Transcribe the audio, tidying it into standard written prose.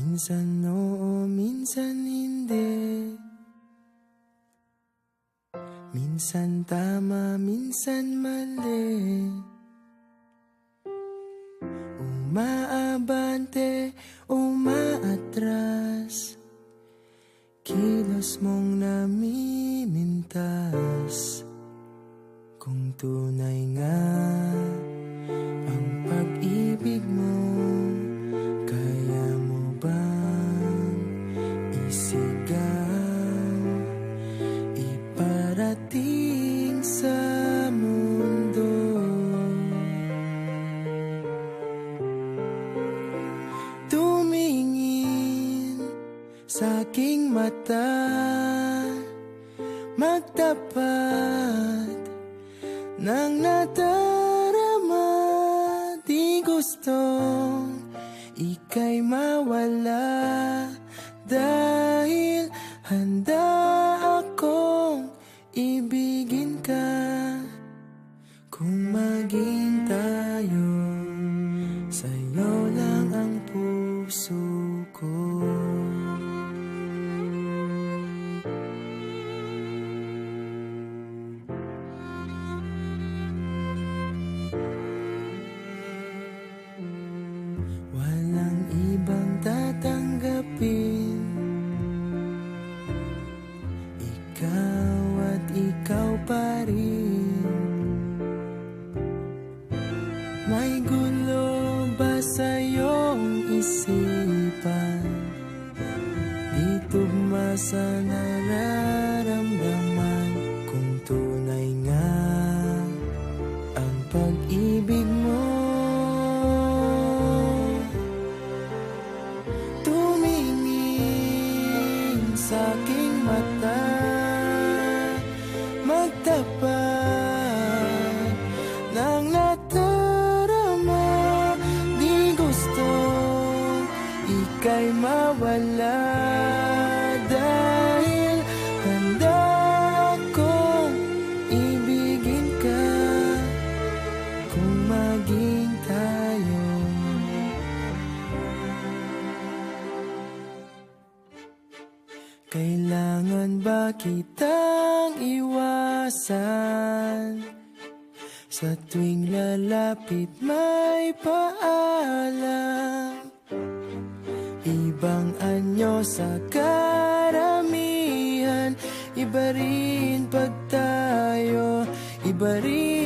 Minsan oo, minsan hindi. Minsan tama, minsan mali. Umaabante, umaatras. Kilos mong namimintas. Kung tunay nga ang pag-ibig mo, kaya mo bang isigaw, iparating sa mundo? Tumingin sa aking mata, magtapat ng nadarama. Di gustong ika'y mawala, dahil handa akong ibigin ka. Kung maging tayo, sa'yo lang ang puso ko. Walang ibang tatanggapin, ikaw at ikaw pa rin. May gulo ba sa iyong isipan? Di tugma sa nararamdaman. Kung tunay nga ang pag-ibig mo, tumingin sa aking mata, magtapat ng nadarama. Di gustong ika'y mawala, dahil handa akong ibigin ka. Kung maging tayo, kailangan ba kitang iwasan? Sa tuwing lalapit may paalam, ibang anyo sa karamihan. Iba rin pag tayo, iba rin